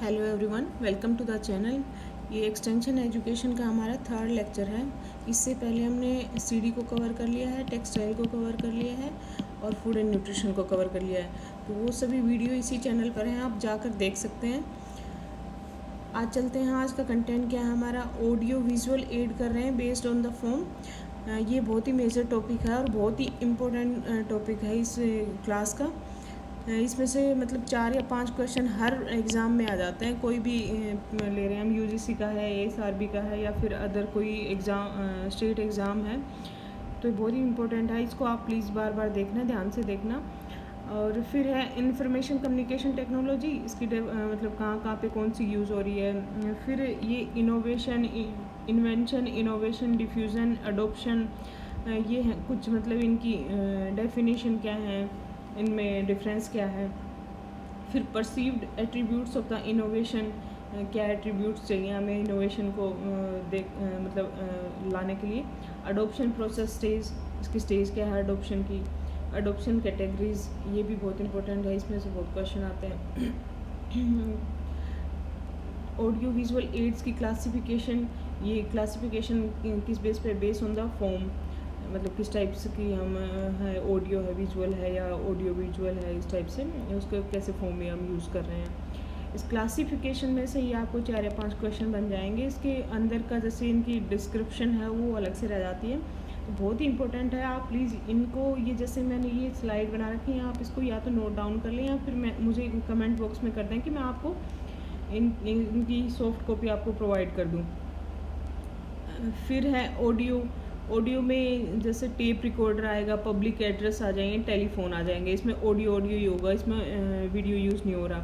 Hello everyone, welcome to the channel. ये extension education का हमारा थर्ड लेक्चर है। इससे पहले हमने सीडी को कवर कर लिया है, टेक्सटाइल को कवर कर लिया है और फूड एंड न्यूट्रिशन को कवर कर लिया है। तो वो सभी वीडियो इसी चैनल पर हैं, आप जाकर देख सकते हैं। आज चलते हैं, आज का कंटेंट क्या है हमारा। ऑडियो विजुअल एड कर रहे हैं बेस्ड ऑन द फॉर्म। ये बहुत ही मेजर टॉपिक है और बहुत ही इम्पोर्टेंट टॉपिक है इस क्लास का। इसमें से मतलब 4 या 5 क्वेश्चन हर एग्ज़ाम में आ जाते हैं। कोई भी ले रहे हैं हम, यूजीसी का है, एएसआरबी का है या फिर अदर कोई एग्ज़ाम, स्टेट एग्ज़ाम है, तो बहुत ही इम्पोर्टेंट है। इसको आप प्लीज़ बार बार देखना, ध्यान से देखना। और फिर है इंफॉर्मेशन कम्युनिकेशन टेक्नोलॉजी, इसकी मतलब कहाँ कहाँ पे कौन सी यूज़ हो रही है। फिर ये innovation, invention, innovation, diffusion, adoption, ये हैं कुछ मतलब इनकी डेफिनेशन क्या है, इनमें डिफरेंस क्या है। फिर perceived attributes of the innovation, क्या एट्रीब्यूट्स चाहिए हमें इनोवेशन को लाने के लिए। अडोप्शन प्रोसेस स्टेज, इसकी स्टेज क्या है अडोप्शन की। अडोप्शन कैटेगरीज, ये भी बहुत इंपॉर्टेंट है, इसमें से बहुत क्वेश्चन आते हैं। ऑडियो विजुअल एड्स की क्लासिफिकेशन, ये क्लासिफिकेशन किस बेस पे, बेस ऑन द फॉर्म, मतलब किस टाइप से की हम है, ऑडियो है, विजुअल है या ऑडियो विजुअल है, इस टाइप से उसको कैसे फॉर्म में हम यूज़ कर रहे हैं। इस क्लासिफिकेशन में से ये आपको 4 या 5 क्वेश्चन बन जाएंगे। इसके अंदर का जैसे इनकी डिस्क्रिप्शन है वो अलग से रह जाती है, तो बहुत ही इंपॉर्टेंट है। आप प्लीज़ इनको, ये जैसे मैंने ये स्लाइड बना रखी है, आप इसको या तो नोट डाउन कर लें या फिर मुझे कमेंट बॉक्स में कर दें कि मैं आपको इनकी सॉफ्ट कॉपी आपको प्रोवाइड कर दूँ। फिर है ऑडियो। ऑडियो में जैसे टेप रिकॉर्डर आएगा, पब्लिक एड्रेस आ जाएंगे, टेलीफोन आ जाएंगे, इसमें ऑडियो ही होगा, इसमें वीडियो यूज़ नहीं हो रहा।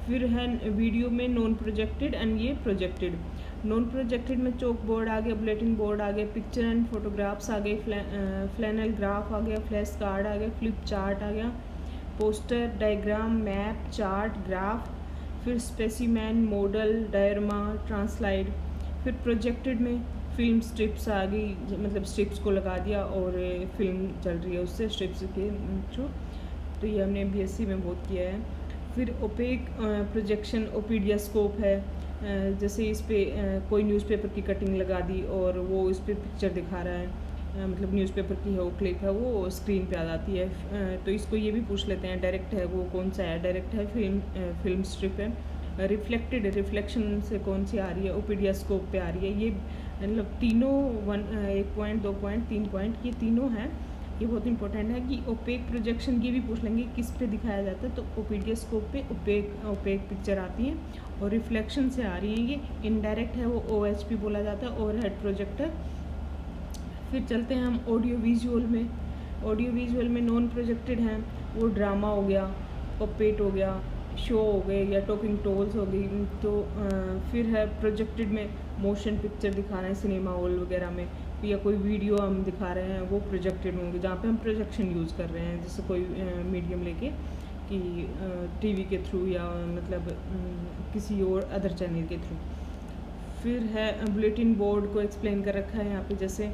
फिर है वीडियो में नॉन प्रोजेक्टेड एंड ये प्रोजेक्टेड। नॉन प्रोजेक्टेड में चौक बोर्ड आ गया, बुलेटिन बोर्ड आ गया, पिक्चर एंड फोटोग्राफ्स आ गए, फ्लैनल ग्राफ आ गया, फ्लैश कार्ड आ गया, फ्लिप चार्ट आ गया, poster, diagram, map, chart, graph. फिर स्पेसिमैन, मॉडल, डायरमा, ट्रांसलाइड। फिर प्रोजेक्टेड में फिल्म स्ट्रिप्स आ गई, मतलब स्ट्रिप्स को लगा दिया और फिल्म चल रही है उससे स्ट्रिप्स के थ्रू। तो ये हमने बीएससी में बहुत किया है। फिर ओपेक प्रोजेक्शन, ओपीडियास्कोप है, जैसे इस पे कोई न्यूज़पेपर की कटिंग लगा दी और वो इस पे पिक्चर दिखा रहा है, मतलब न्यूज़पेपर की है वो क्लिप है, वो स्क्रीन पे आ जाती है। तो इसको ये भी पूछ लेते हैं, डायरेक्ट है वो कौन सा है, डायरेक्ट है, फिल्म स्ट्रिप है। रिफ्लेक्टेड, रिफ्लेक्शन से कौन सी आ रही है, ओपीडियास्कोप पे आ रही है। ये मतलब तीनों 1 पॉइंट, 2 पॉइंट, 3 पॉइंट, ये तीनों हैं। ये बहुत इंपॉर्टेंट है कि ओपेक प्रोजेक्शन, ये भी पूछ लेंगे किस पे दिखाया जाता है, तो ओपीडियास्कोप पे ओपेक पिक्चर आती है। और रिफ्लेक्शन से आ रही है ये इनडायरेक्ट है, वो OHP बोला जाता है, ओवरहेड प्रोजेक्टर। फिर चलते हैं हम ऑडियो विजुअल में। ऑडियो विजुअल में नॉन प्रोजेक्टेड हैं, वो ड्रामा हो गया, पपेट हो गया, शो हो गए या टॉकिंग टोल्स हो गई। तो फिर है प्रोजेक्टेड में मोशन पिक्चर दिखाना है सिनेमा हॉल वगैरह में, या कोई वीडियो हम दिखा रहे हैं, वो प्रोजेक्टेड होंगे जहाँ पे हम प्रोजेक्शन यूज़ कर रहे हैं, जैसे कोई मीडियम लेके कि टीवी के थ्रू या मतलब किसी और अदर चैनल के थ्रू। फिर है बुलेटिन बोर्ड को एक्सप्लेन कर रखा है यहाँ पे, जैसे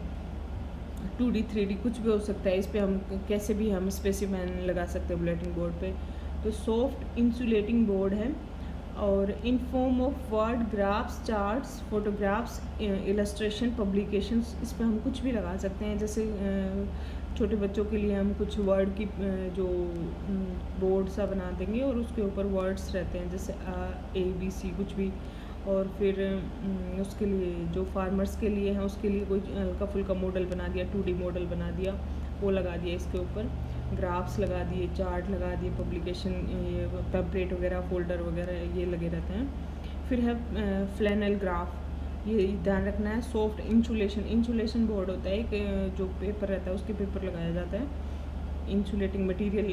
2D 3D कुछ भी हो सकता है, इस पर हम कैसे भी हम स्पेसिमैन लगा सकते हैं बुलेटिन बोर्ड पे। तो सॉफ्ट इंसुलेटिंग बोर्ड है और in form of word, graphs, charts, photographs, illustration, publications, इस पर हम कुछ भी लगा सकते हैं। जैसे छोटे बच्चों के लिए हम कुछ वर्ड की जो बोर्ड सा बना देंगे और उसके ऊपर वर्ड्स रहते हैं, जैसे ABC कुछ भी। और फिर उसके लिए जो फार्मर्स के लिए हैं, उसके लिए कोई हल्का फुल्का मॉडल बना दिया, 2D मॉडल बना दिया, वो लगा दिया इसके ऊपर। ग्राफ्स लगा दिए, चार्ट लगा दिए, पब्लिकेशन, ये पेम्पलेट वगैरह, फोल्डर वगैरह ये लगे रहते हैं। फिर है फ्लैनल ग्राफ, ये ध्यान रखना है। सॉफ्ट इंसुलेशन, इंसुलेशन बोर्ड होता है एक, जो पेपर रहता है उसके पेपर लगाया जाता है, इंसुलेटिंग मटेरियल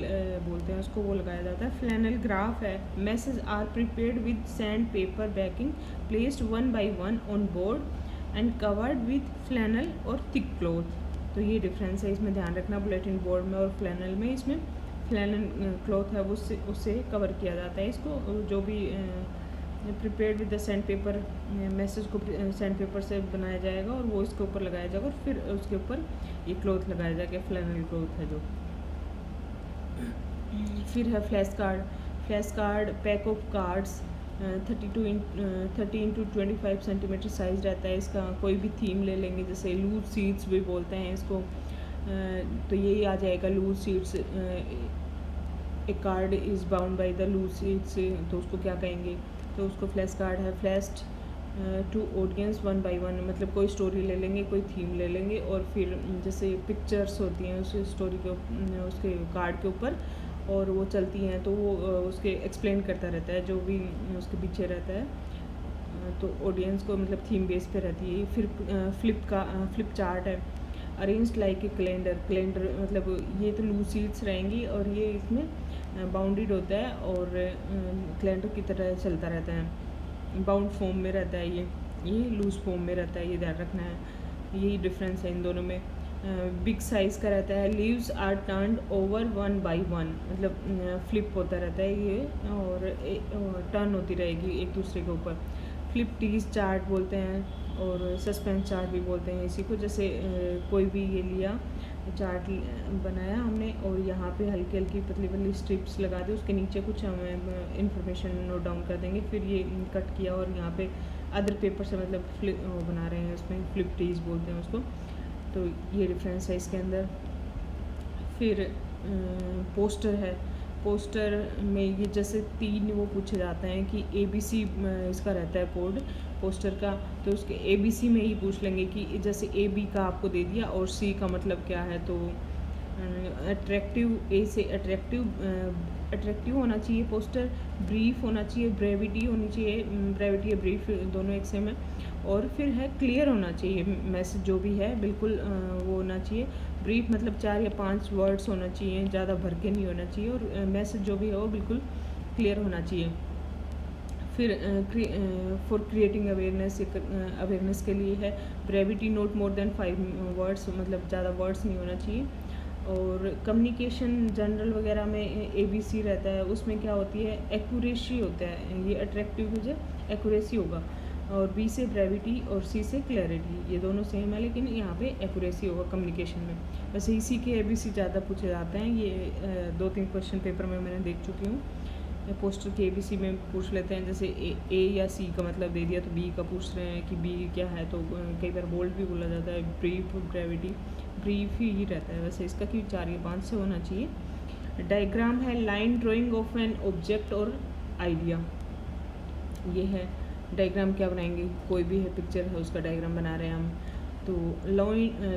बोलते हैं उसको, वो लगाया जाता है। फ्लैनल ग्राफ है, message are prepared with sand paper backing, placed 1 by 1 on board and covered with flannel और थिक क्लॉथ। तो ये डिफरेंस है, इसमें ध्यान रखना बुलेटिन बोर्ड में और फ्लैनल में। इसमें फ्लैनल क्लॉथ है वो उससे कवर किया जाता है इसको, जो भी prepared with the sand paper, message को सैंड पेपर से बनाया जाएगा और वो इसके ऊपर लगाया जाएगा और फिर उसके ऊपर ये क्लॉथ लगाया जाएगा, फ्लैनल क्लॉथ है जो। फिर है flash card, flash card pack of cards, 30x25 centimetre size रहता है इसका। कोई भी थीम ले लेंगे, जैसे लूज सीड्स भी बोलते हैं इसको, तो यही आ जाएगा loose seeds. A card is bound by the loose seeds, तो उसको क्या कहेंगे, तो उसको फ्लैश कार्ड है। फ्लैश्ड टू ऑडियंस 1 by 1, मतलब कोई स्टोरी ले लेंगे, कोई थीम ले लेंगे, और फिर जैसे पिक्चर्स होती हैं उस स्टोरी के उसके कार्ड के ऊपर, और वो चलती हैं, तो वो उसके एक्सप्लेन करता रहता है जो भी उसके पीछे रहता है, तो ऑडियंस को मतलब थीम बेस पे रहती है। फिर फ्लिप चार्ट है। अरेंज्ड लाइक ए कैलेंडर मतलब ये तो लूज सीड्स रहेंगी, और ये इसमें बाउंडेड होता है और कैलेंडर की तरह चलता रहता है। बाउंड फॉर्म में रहता है, ये लूज फॉर्म में रहता है, ये ध्यान रखना है। यही डिफरेंस है इन दोनों में। बिग साइज़ का रहता है। Leaves are turned over 1 by 1, मतलब फ्लिप होता रहता है ये, और टर्न होती रहेगी एक दूसरे के ऊपर। फ्लिप टीज चार्ट बोलते हैं, और सस्पेंस चार्ट भी बोलते हैं इसी को। जैसे कोई भी ये लिया चार्ट बनाया हमने, और यहाँ पे हल्की हल्की पतली पतली स्ट्रिप्स लगा दी, उसके नीचे कुछ हम इंफॉर्मेशन नोट डाउन कर देंगे। फिर ये कट किया, और यहाँ पे अदर पेपर से मतलब वो बना रहे हैं, उसमें फ्लिप टीज बोलते हैं उसको। तो ये डिफरेंस है इसके अंदर। फिर पोस्टर है। पोस्टर में ये जैसे 3 वो पूछे जाते हैं कि ABC इसका रहता है कोड पोस्टर का, तो उसके ABC में ही पूछ लेंगे कि जैसे AB का आपको दे दिया, और C का मतलब क्या है, तो अट्रैक्टिव, A से अट्रैक्टिव होना चाहिए पोस्टर। ब्रीफ होना चाहिए, ब्रेविटी होनी चाहिए, ब्रेविटी या ब्रीफ दोनों एक सेम है। और फिर है क्लियर होना चाहिए, मैसेज जो भी है बिल्कुल वो होना चाहिए। ब्रीफ मतलब 4 या 5 वर्ड्स होना चाहिए, ज़्यादा भर के नहीं होना चाहिए, और मैसेज जो भी है वो बिल्कुल क्लियर होना चाहिए। फिर फॉर क्रिएटिंग अवेयरनेस के लिए है brevity, note more than 5 words, मतलब ज़्यादा वर्ड्स नहीं होना चाहिए। और कम्युनिकेशन जनरल वगैरह में ABC रहता है, उसमें क्या होती है, एक्यूरेसी होता है। ये अट्रैक्टिव मुझे एक्यूरेसी होगा, और B से ब्रेविटी और C से क्लैरिटी, ये दोनों सेम है, लेकिन यहाँ पे एक्यूरेसी होगा कम्युनिकेशन में। वैसे इसी के ABC ज़्यादा पूछे जाते हैं, ये 2-3 क्वेश्चन पेपर में मैंने देख चुकी हूँ। पोस्टर के ABC में पूछ लेते हैं, जैसे A या C का मतलब दे दिया, तो B का पूछ रहे हैं कि B क्या है, तो कई बार बोल्ड भी बोला जाता है। ब्रीफ, ग्रेविटी, ब्रीफ ही रहता है वैसे इसका, कि 4 या 5 से होना चाहिए। डायग्राम है line drying of an object और आइडिया, ये है डायग्राम। क्या बनाएंगे, कोई भी है पिक्चर है, उसका डायग्राम बना रहे हैं हम, तो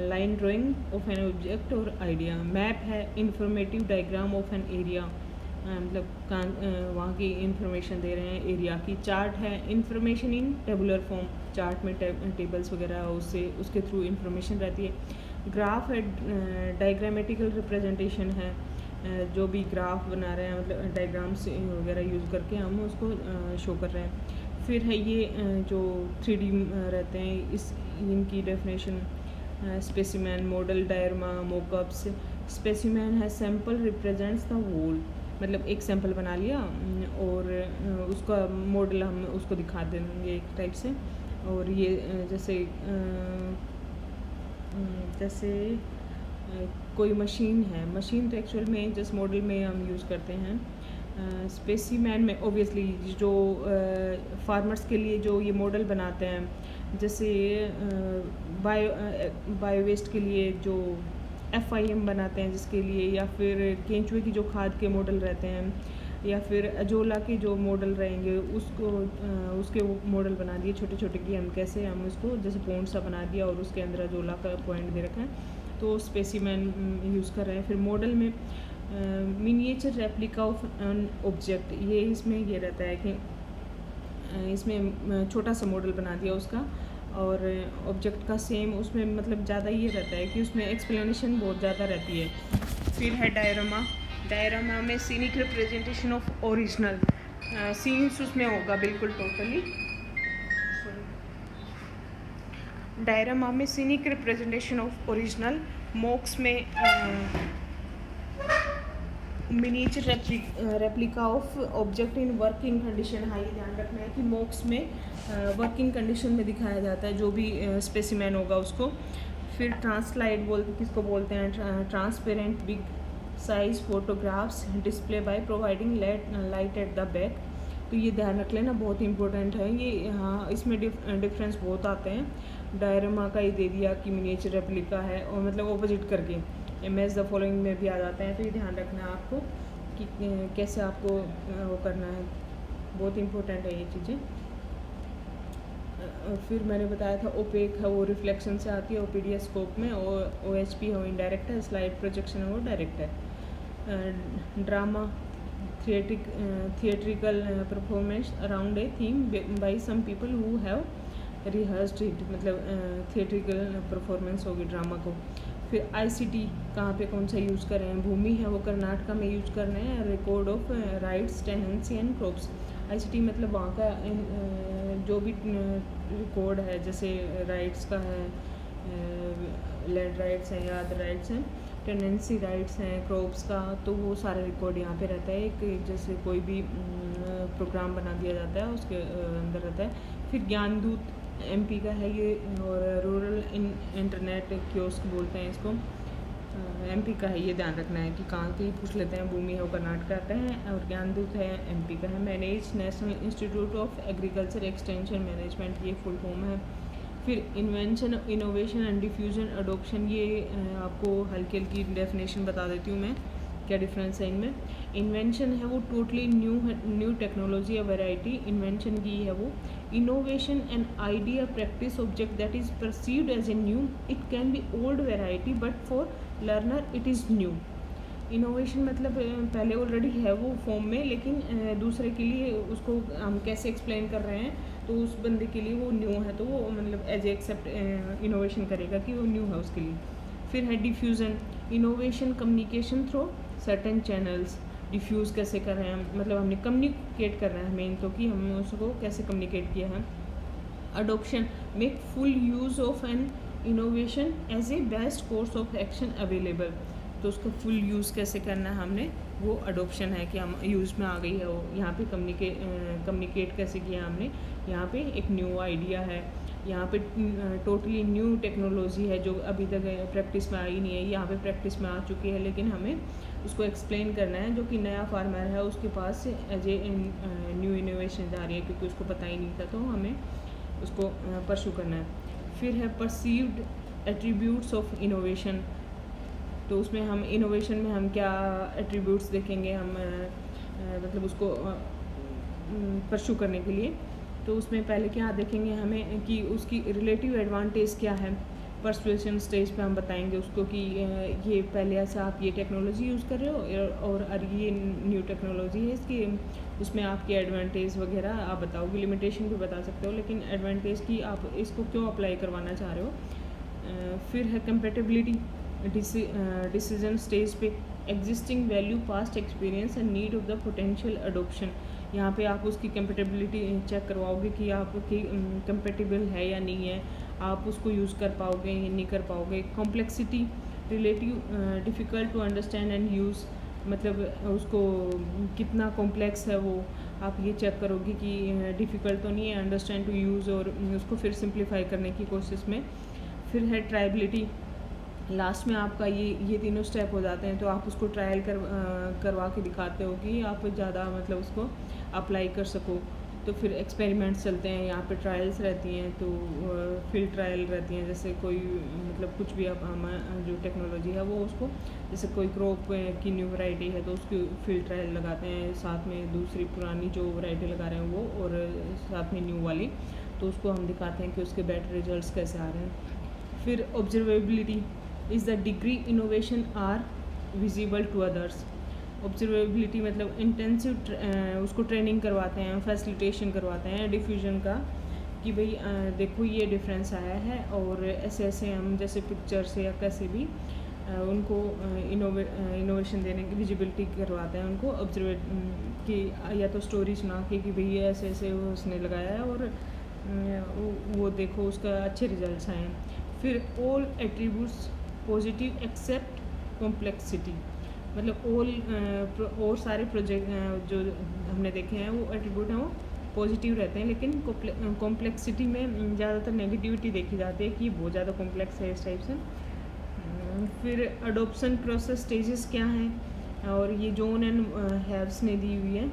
line drying of an object और आइडिया। मैप है informative diagram of an area, मतलब वहाँ की इंफॉर्मेशन दे रहे हैं एरिया की। चार्ट है information in tabular form, chart में टेबल्स वगैरह उससे उसके थ्रू इंफॉर्मेशन रहती है। ग्राफ है डायग्रामेटिकल रिप्रेजेंटेशन है, जो भी ग्राफ बना रहे हैं मतलब डायग्राम्स वगैरह यूज़ करके हम उसको शो कर रहे हैं। फिर है ये जो 3D रहते हैं, इनकी definition. Specimen, model, diorama, mockups. Specimen है सैम्पल रिप्रेजेंट्स द होल, मतलब एक सैंपल बना लिया और उसका मॉडल हम उसको दिखा देंगे एक टाइप से। और ये जैसे कोई मशीन है, मशीन तो एक्चुअल में जिस मॉडल में हम यूज़ करते हैं। स्पेसिमैन में ओबियसली जो फार्मर्स के लिए जो ये मॉडल बनाते हैं, जैसे बायो वेस्ट के लिए जो FIM बनाते हैं जिसके लिए, या फिर केंचुए की जो खाद के मॉडल रहते हैं, या फिर अजोला के जो मॉडल रहेंगे उसके वो मॉडल बना दिए छोटे छोटे कि हम कैसे हम उसको जैसे पॉन्ड सा बना दिया और उसके अंदर अजोला का पॉइंट दे रखा है, तो स्पेसिमैन यूज़ कर रहे हैं। फिर मॉडल में miniature replica of an object, ये इसमें ये रहता है कि इसमें छोटा सा मॉडल बना दिया उसका, और ऑब्जेक्ट का सेम उसमें मतलब ज़्यादा ये रहता है कि उसमें एक्सप्लेनेशन बहुत ज़्यादा रहती है। फिर है डायरामा। डायरामा में scenic representation of original, scenes उसमें होगा बिल्कुल टोटली। डायरामा में scenic representation of original. Mocks में miniature replica of object in working condition. हाँ, ये ध्यान रखना है कि मॉक्स में वर्किंग कंडीशन में दिखाया जाता है जो भी स्पेसिमैन होगा उसको। फिर ट्रांसलाइट किसको बोलते हैं, transparent big size photographs display by providing light at the back. तो ये ध्यान रख लेना, बहुत इंपॉर्टेंट है ये। हाँ, इसमें डिफरेंस बहुत आते हैं। डायरेमा का ही दे दिया कि मिनिएचर रेप्लिका है, और मतलब ऑपोजिट करके इमेज द फॉलोइंग में भी आ जाते हैं। तो ये ध्यान रखना है आपको कि कैसे आपको वो करना है, बहुत इंपॉर्टेंट है ये चीज़ें। फिर मैंने बताया था ओपेक है वो रिफ्लेक्शन से आती है, ओपीडी है स्कोप में, और OHP है वो इनडायरेक्ट है, स्लाइड प्रोजेक्शन है वो डायरेक्ट है। Drama theatrical performance around a theme by some people who have rehearsed it, मतलब थिएट्रिकल परफॉर्मेंस होगी ड्रामा को। फिर ICT कहाँ पे कौन सा यूज़ कर रहे हैं, भूमि है वो कर्नाटका में यूज़ कर रहे हैं, record of rights tenancy and crops. ICT मतलब वहाँ का जो भी रिकॉर्ड है, जैसे राइट्स का है, लैंड राइट्स हैं या अदर राइट्स हैं, टेनेंसी राइट्स हैं, क्रॉप्स का, तो वो सारा रिकॉर्ड यहाँ पे रहता है। एक जैसे कोई भी प्रोग्राम बना दिया जाता है उसके अंदर रहता है। फिर ज्ञानदूत MP का है ये, और रूरल इंटरनेट कियोस्क बोलते हैं इसको, MP का है। ये ध्यान रखना है कि कहाँ की पूछ लेते हैं। भूमि है वो कर्नाटका का है, और ज्ञानदूत है MP का है। Manage national institute of agriculture extension management, ये फुल फॉर्म है। फिर invention, innovation and diffusion adoption, ये आपको हल्की हल्की डेफिनेशन बता देती हूँ मैं, क्या डिफरेंस है इनमें। इन्वेंशन है वो टोटली न्यू टेक्नोलॉजी या वैरायटी, इन्वेंशन की है वो। Innovation and idea practice object that is perceived as a new, it can be old variety but for learner it is new. Innovation मतलब पहले ऑलरेडी है वो फॉर्म में, लेकिन दूसरे के लिए उसको हम कैसे एक्सप्लेन कर रहे हैं, तो उस बंदे के लिए वो न्यू है, तो वो मतलब एज एक्सेप्ट इनोवेशन करेगा कि वो न्यू है उसके लिए। फिर है diffusion, innovation communication through certain channels, diffuse कैसे कर रहे हैं, मतलब हमने कम्युनिकेट कर रहे हैं मेन तो, कि हमने उसको कैसे कम्युनिकेट किया है। Adoption, make full use of an innovation as a best course of action available, तो उसका फुल यूज़ कैसे करना है हमने, वो अडोप्शन है कि हम यूज़ में आ गई है वो। यहाँ पे कम्युनिकेट कैसे किया हमने, यहाँ पे एक न्यू आइडिया है, यहाँ पे टोटली न्यू टेक्नोलॉजी है जो अभी तक प्रैक्टिस में आई नहीं है, यहाँ पे प्रैक्टिस में आ चुकी है, लेकिन हमें उसको एक्सप्लेन करना है। जो कि नया फार्मर है उसके पास एज ए न्यू इनोवेशन जा रही है, क्योंकि उसको पता ही नहीं था, तो हमें उसको परस्यू करना है। फिर है परसीव्ड एट्रीब्यूट्स ऑफ इनोवेशन, तो उसमें हम इनोवेशन में हम क्या एट्रीब्यूट्स देखेंगे, हम मतलब उसको परस्यू करने के लिए। तो उसमें पहले क्या देखेंगे हमें कि उसकी रिलेटिव एडवांटेज क्या है। परसुएशन स्टेज पे हम बताएंगे उसको कि ये पहले ऐसा आप ये टेक्नोलॉजी यूज़ कर रहे हो, और ये न्यू टेक्नोलॉजी है, इसकी उसमें आपकी एडवांटेज वगैरह आप बताओगे। लिमिटेशन भी बता सकते हो, लेकिन एडवांटेज की आप इसको क्यों अप्लाई करवाना चाह रहे हो। फिर है कंपेटेबिलिटी, डिसीजन स्टेज पे existing value, past experience and need of the potential adoption. यहाँ पे आप उसकी कंपेटेबिलिटी चेक करवाओगे कि आपकी कंपेटेबल है या नहीं है, आप उसको यूज़ कर पाओगे या नहीं कर पाओगे। Complexity, relative difficult to understand and use, मतलब उसको कितना कॉम्प्लेक्स है वो आप ये चेक करोगे कि डिफ़िकल्ट तो नहीं है अंडरस्टैंड टू यूज़, और उसको फिर सिंप्लीफाई करने की कोशिश में। फिर है ट्रायबिलिटी, लास्ट में आपका ये तीनों स्टेप हो जाते हैं, तो आप उसको ट्रायल करवा के दिखाते हो कि आप ज़्यादा मतलब उसको अप्लाई कर सको। तो फिर एक्सपेरिमेंट्स चलते हैं, यहाँ पे ट्रायल्स रहती हैं, तो फील्ड ट्रायल रहती हैं, जैसे कोई मतलब कुछ भी आप जो टेक्नोलॉजी है वो उसको, जैसे कोई क्रॉप की न्यू वैरायटी है तो उसकी फील्ड ट्रायल लगाते हैं, साथ में दूसरी पुरानी जो वैरायटी लगा रहे हैं वो, और साथ में न्यू वाली, तो उसको हम दिखाते हैं कि उसके बेटर रिजल्ट्स कैसे आ रहे हैं। फिर observability is the degree innovation are visible to others. Observability मतलब इंटेंसिव उसको ट्रेनिंग करवाते हैं, फैसिलिटेशन करवाते हैं डिफ्यूजन का, कि भाई देखो ये डिफरेंस आया है, और ऐसे ऐसे हम जैसे पिक्चर से या कैसे भी उनको इनोवेशन देने की विजिबिलिटी करवाते हैं उनको। ऑब्जर्वेट कि या तो स्टोरी सुना के कि भाई ऐसे ऐसे उसने लगाया है, और वो देखो उसका अच्छे रिजल्ट्स आए हैं। फिर all attributes positive except complexity, मतलब और सारे प्रोजेक्ट जो हमने देखे हैं वो एट्रीब्यूट हैं वो पॉजिटिव रहते हैं, लेकिन कॉम्प्लेक्सिटी में ज़्यादातर नेगेटिविटी देखी जाती है कि बहुत ज़्यादा कॉम्प्लेक्स है इस टाइप से। फिर अडोप्शन प्रोसेस स्टेजेस क्या हैं, और ये जॉन एंड हैव्स ने दी हुई है।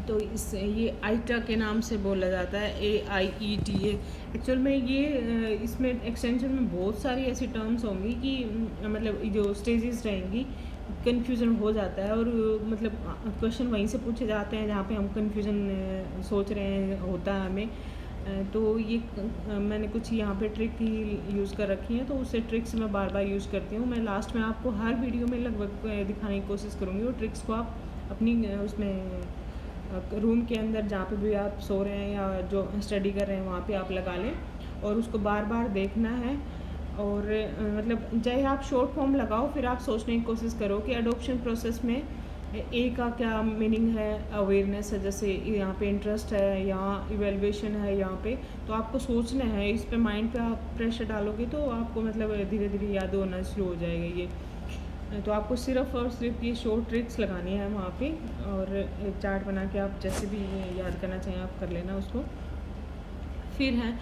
तो इस ये आईटा के नाम से बोला जाता है, AIETA। एक्चुअल में ये इसमें एक्सटेंशन में बहुत सारी ऐसी टर्म्स होंगी कि मतलब जो स्टेजेस रहेंगी कन्फ्यूज़न हो जाता है, और मतलब क्वेश्चन वहीं से पूछे जाते हैं जहाँ पे हम कन्फ्यूज़न सोच रहे हैं होता है हमें। तो ये मैंने कुछ यहाँ पे ट्रिक ही यूज़ कर रखी हैं, तो उससे ट्रिक्स मैं बार बार यूज़ करती हूँ। मैं लास्ट में आपको हर वीडियो में लगभग दिखाने की कोशिश करूँगी, और ट्रिक्स को आप अपनी उसमें रूम के अंदर जहाँ पे भी आप सो रहे हैं या जो स्टडी कर रहे हैं वहाँ पे आप लगा लें, और उसको बार बार देखना है। और मतलब चाहे आप शॉर्ट फॉर्म लगाओ, फिर आप सोचने की कोशिश करो कि अडोप्शन प्रोसेस में ए का क्या मीनिंग है, अवेयरनेस है, जैसे यहाँ पे इंटरेस्ट है, यहाँ इवेल्युएशन है, यहाँ पे तो आपको सोचना है, इस पे माइंड पे आप प्रेशर डालोगे तो आपको मतलब धीरे धीरे याद होना शुरू हो जाएगा ये। तो आपको सिर्फ़ और सिर्फ ये शॉर्ट ट्रिक्स लगानी है वहाँ पे, और एक चार्ट बना के आप जैसे भी याद करना चाहें आप कर लेना उसको। फिर है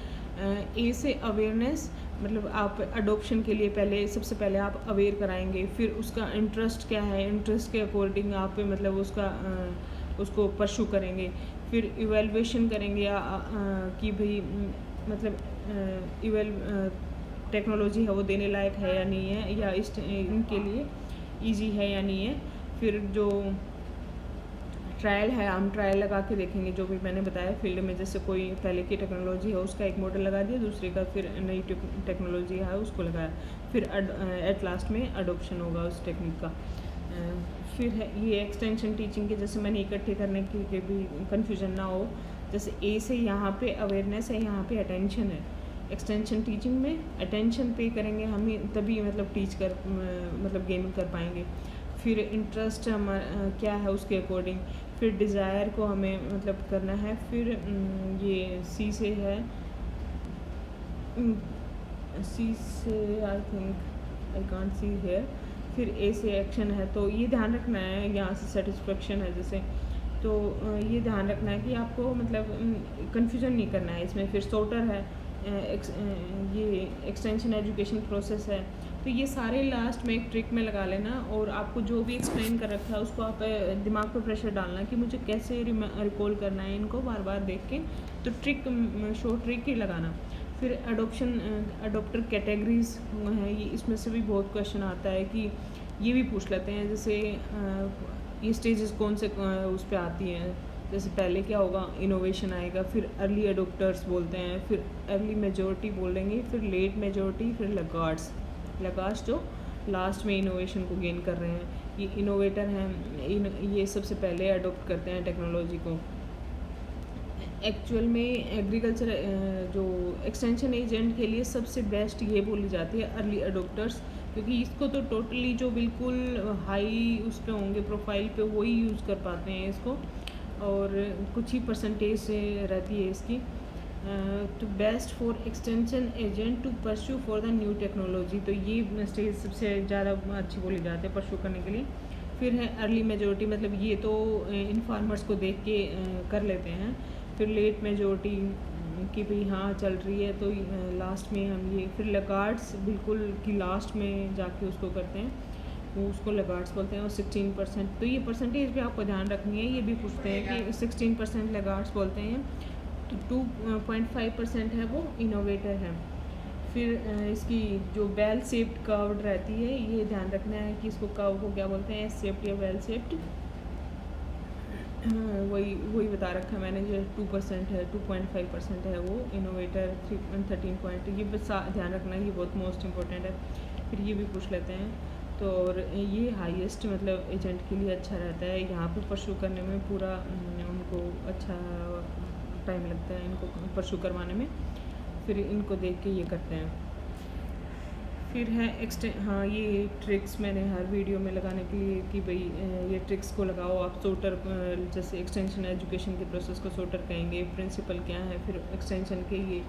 ए से अवेयरनेस, मतलब आप अडोप्शन के लिए पहले सबसे पहले आप अवेयर कराएंगे, फिर उसका इंटरेस्ट क्या है, इंटरेस्ट के अकॉर्डिंग आप मतलब उसको परस्यू करेंगे। फिर इवेल्युएशन करेंगे कि भाई मतलब टेक्नोलॉजी है वो देने लायक है या नहीं है, या इनके लिए इजी है या नहीं है। फिर जो ट्रायल है, हम ट्रायल लगा के देखेंगे जो भी मैंने बताया फील्ड में, जैसे कोई पहले की टेक्नोलॉजी है उसका एक मॉडल लगा दिया, दूसरे का फिर नई टेक्नोलॉजी है उसको लगाया, फिर एट लास्ट में अडोप्शन होगा उस टेक्निक का। फिर है ये एक्सटेंशन टीचिंग के, जैसे मैंने इकट्ठे करने की भी कन्फ्यूजन ना हो, जैसे ए से यहाँ पे अवेयरनेस है, यहाँ पे अटेंशन है। एक्सटेंशन टीचिंग में अटेंशन पे करेंगे हम ही तभी मतलब टीच कर मतलब गेन कर पाएंगे। फिर इंटरेस्ट हमारा क्या है उसके अकॉर्डिंग, फिर डिज़ायर को हमें मतलब करना है। फिर ये सी से है, सी से I think I can't see है। फिर ए से एक्शन है, तो ये ध्यान रखना है, यहाँ से सेटिस्फेक्शन है जैसे, तो ये ध्यान रखना है कि आपको मतलब कन्फ्यूजन नहीं करना है इसमें। फिर सोटर है, ये एक्सटेंशन एजुकेशन प्रोसेस है। तो ये सारे लास्ट में एक ट्रिक में लगा लेना, और आपको जो भी एक्सप्लेन कर रखा है उसको आप दिमाग पर प्रेशर डालना कि मुझे कैसे रिकॉल करना है इनको बार बार देख के, तो ट्रिक शॉर्ट ट्रिक ही लगाना। फिर अडोप्टर कैटेगरीज है, ये इसमें से भी बहुत क्वेश्चन आता है कि ये भी पूछ लेते हैं, जैसे ये स्टेजेस कौन से उस पर आती हैं, जैसे पहले क्या होगा, इनोवेशन आएगा, फिर अर्ली अडोप्टर्स बोलते हैं, फिर अर्ली मेजॉरिटी बोलेंगे, फिर लेट मेजॉरिटी, फिर लगार्ड्स जो लास्ट में इनोवेशन को गेन कर रहे हैं। ये इनोवेटर हैं, ये सबसे पहले अडोप्ट करते हैं टेक्नोलॉजी को। एक्चुअल में एग्रीकल्चर जो एक्सटेंशन एजेंट के लिए सबसे बेस्ट ये बोली जाती है अर्ली अडोप्टर्स, क्योंकि इसको तो टोटली जो बिल्कुल हाई उस पर होंगे प्रोफाइल पे वही यूज़ कर पाते हैं इसको, और कुछ ही परसेंटेज से रहती है इसकी। To best for extension agent to pursue for the new technology, तो ये स्टेज सबसे ज़्यादा अच्छी बोली जाती है परस्यू करने के लिए। फिर है अर्ली मेजॉरिटी, मतलब ये तो इन फार्मर्स को देख के कर लेते हैं। फिर लेट मेजॉरिटी कि भाई हाँ चल रही है, तो लास्ट में हम ये। फिर लगार्ड्स बिल्कुल कि लास्ट में जाके उसको करते हैं, वो उसको लगार्ड्स बोलते हैं। और 16%, तो ये परसेंटेज भी आपको ध्यान रखनी है, ये भी पूछते हैं कि 16% लगार्ड्स बोलते हैं, तो 2.5% है वो इनोवेटर है। फिर इसकी जो बेल शेप्ड कर्व्ड रहती है, ये ध्यान रखना है कि इसको कर्व को क्या बोलते हैं, एस शेप्ड या बेल शेप्ड। वही बता रखा है मैंने, जो 2% है, 2.5% है वो इनोवेटर। 13 पॉइंट, ये बस ध्यान रखना है, ये बहुत मोस्ट इम्पोर्टेंट है। फिर ये भी पूछ लेते हैं, तो और ये हाईएस्ट मतलब एजेंट के लिए अच्छा रहता है, यहाँ पे परस्यू करने में पूरा उनको अच्छा टाइम लगता है इनको परस्यू करवाने में। फिर इनको देख के ये करते हैं। फिर है हाँ, ये ट्रिक्स मैंने हर वीडियो में लगाने के लिए कि भाई ये ट्रिक्स को लगाओ आप। सोटर जैसे एक्सटेंशन एजुकेशन के प्रोसेस को सोटर कहेंगे, प्रिंसिपल क्या है, फिर एक्सटेंशन के ये।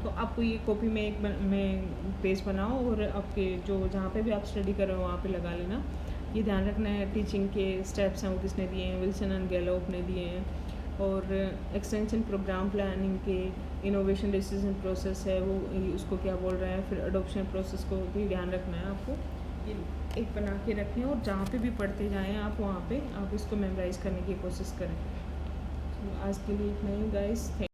तो आपको ये कॉपी में में पेज बनाओ, और आपके जो जहाँ पे भी आप स्टडी कर रहे हो वहाँ पे लगा लेना। ये ध्यान रखना है टीचिंग के स्टेप्स हैं वो किसने दिए हैं, विल्सन एंड गैलोप ने दिए हैं। और एक्सटेंशन प्रोग्राम प्लानिंग के इनोवेशन डिसीजन प्रोसेस है वो, उसको क्या बोल रहे हैं। फिर अडोप्शन प्रोसेस को भी ध्यान रखना है आपको, ये एक बना के रखें, और जहाँ पे भी पढ़ते जाएं आप वहाँ पे आप इसको मेमोराइज़ करने की कोशिश करें। आज के लिए इतना ही गाइस।